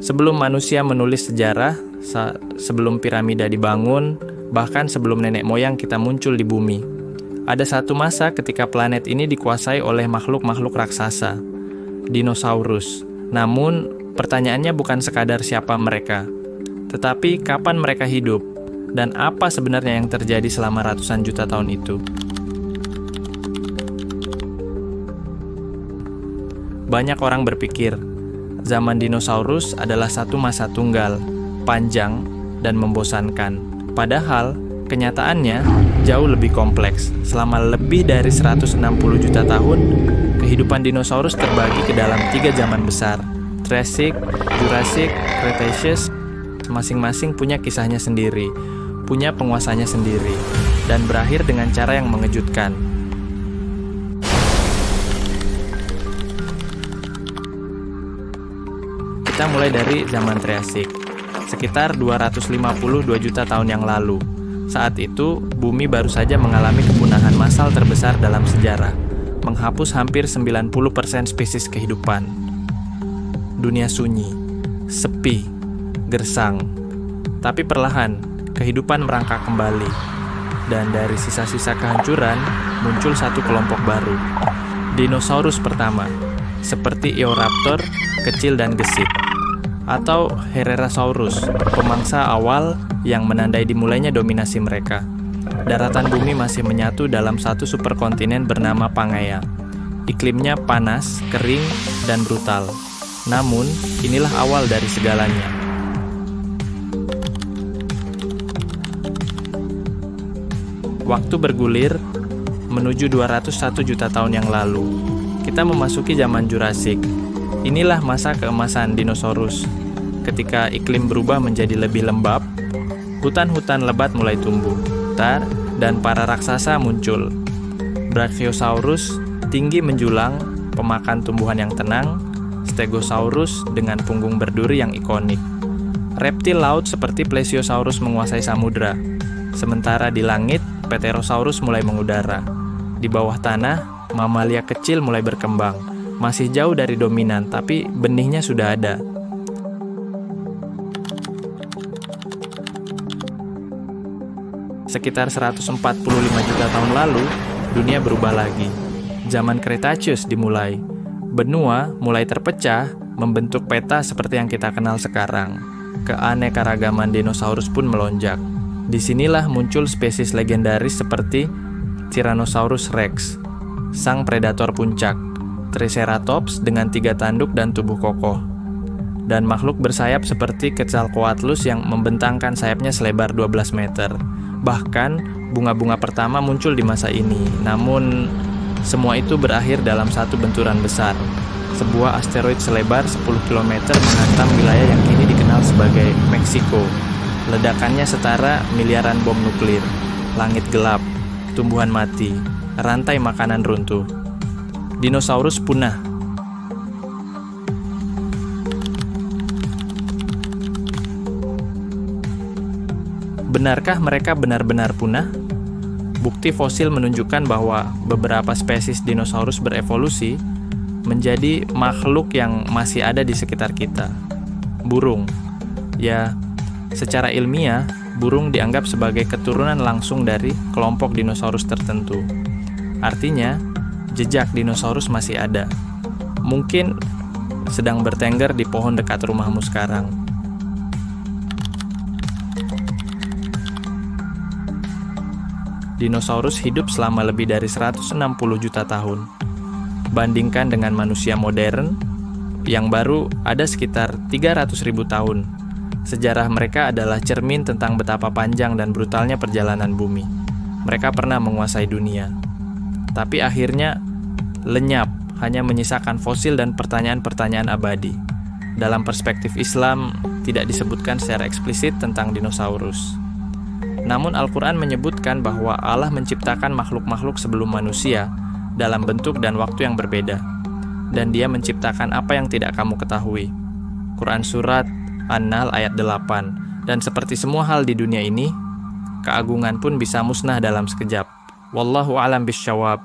Sebelum manusia menulis sejarah, sebelum piramida dibangun, bahkan sebelum nenek moyang kita muncul di bumi, ada satu masa ketika planet ini dikuasai oleh makhluk-makhluk raksasa, dinosaurus. Namun, pertanyaannya bukan sekadar siapa mereka, tetapi kapan mereka hidup, dan apa sebenarnya yang terjadi selama ratusan juta tahun itu. Banyak orang berpikir, zaman dinosaurus adalah satu masa tunggal, panjang, dan membosankan. Padahal, kenyataannya jauh lebih kompleks. Selama lebih dari 160 juta tahun, kehidupan dinosaurus terbagi ke dalam 3 zaman besar, Triassic, Jurassic, Cretaceous. Masing-masing punya kisahnya sendiri, punya penguasanya sendiri, dan berakhir dengan cara yang mengejutkan. Kita mulai dari zaman Triassic, sekitar 252 juta tahun yang lalu. Saat itu, bumi baru saja mengalami kepunahan massal terbesar dalam sejarah, menghapus hampir 90% spesies kehidupan. Dunia sunyi, sepi, gersang. Tapi perlahan, kehidupan merangkak kembali. Dan dari sisa-sisa kehancuran, muncul satu kelompok baru. Dinosaurus pertama, seperti Eoraptor, kecil dan gesit. Atau Herrerasaurus, pemangsa awal yang menandai dimulainya dominasi mereka. Daratan bumi masih menyatu dalam satu superkontinen bernama Pangaea. Iklimnya panas, kering, dan brutal. Namun, inilah awal dari segalanya. Waktu bergulir menuju 201 juta tahun yang lalu. Kita memasuki zaman Jurassic. Inilah masa keemasan dinosaurus. Ketika iklim berubah menjadi lebih lembab, hutan-hutan lebat mulai tumbuh, dan para raksasa muncul. Brachiosaurus tinggi menjulang, pemakan tumbuhan yang tenang, Stegosaurus dengan punggung berduri yang ikonik. Reptil laut seperti Plesiosaurus menguasai samudra, sementara di langit, Pterosaurus mulai mengudara. Di bawah tanah, mamalia kecil mulai berkembang. Masih jauh dari dominan, tapi benihnya sudah ada. Sekitar 145 juta tahun lalu, dunia berubah lagi. Zaman Cretaceous dimulai. Benua mulai terpecah, membentuk peta seperti yang kita kenal sekarang. Keanekaragaman dinosaurus pun melonjak. Disinilah muncul spesies legendaris seperti Tyrannosaurus Rex, sang predator puncak, Triceratops dengan 3 tanduk dan tubuh kokoh, dan makhluk bersayap seperti Quetzalcoatlus yang membentangkan sayapnya selebar 12 meter. Bahkan, bunga-bunga pertama muncul di masa ini. Namun, semua itu berakhir dalam satu benturan besar. Sebuah asteroid selebar 10 km menghantam wilayah yang kini dikenal sebagai Meksiko. Ledakannya setara miliaran bom nuklir. Langit gelap, tumbuhan mati, rantai makanan runtuh. Dinosaurus punah. Benarkah mereka benar-benar punah? Bukti fosil menunjukkan bahwa beberapa spesies dinosaurus berevolusi menjadi makhluk yang masih ada di sekitar kita. Burung. Ya, secara ilmiah, burung dianggap sebagai keturunan langsung dari kelompok dinosaurus tertentu. Artinya, jejak dinosaurus masih ada. Mungkin sedang bertengger di pohon dekat rumahmu sekarang. Dinosaurus hidup selama lebih dari 160 juta tahun. Bandingkan dengan manusia modern, yang baru ada sekitar 300.000 tahun. Sejarah mereka adalah cermin tentang betapa panjang dan brutalnya perjalanan bumi. Mereka pernah menguasai dunia, tapi akhirnya lenyap, hanya menyisakan fosil dan pertanyaan-pertanyaan abadi. Dalam perspektif Islam, tidak disebutkan secara eksplisit tentang dinosaurus. Namun Al-Quran menyebutkan bahwa Allah menciptakan makhluk-makhluk sebelum manusia dalam bentuk dan waktu yang berbeda, dan Dia menciptakan apa yang tidak kamu ketahui. Quran Surat An-Nahl ayat 8. Dan seperti semua hal di dunia ini, keagungan pun bisa musnah dalam sekejap. Wallahu a'lam bisyawab.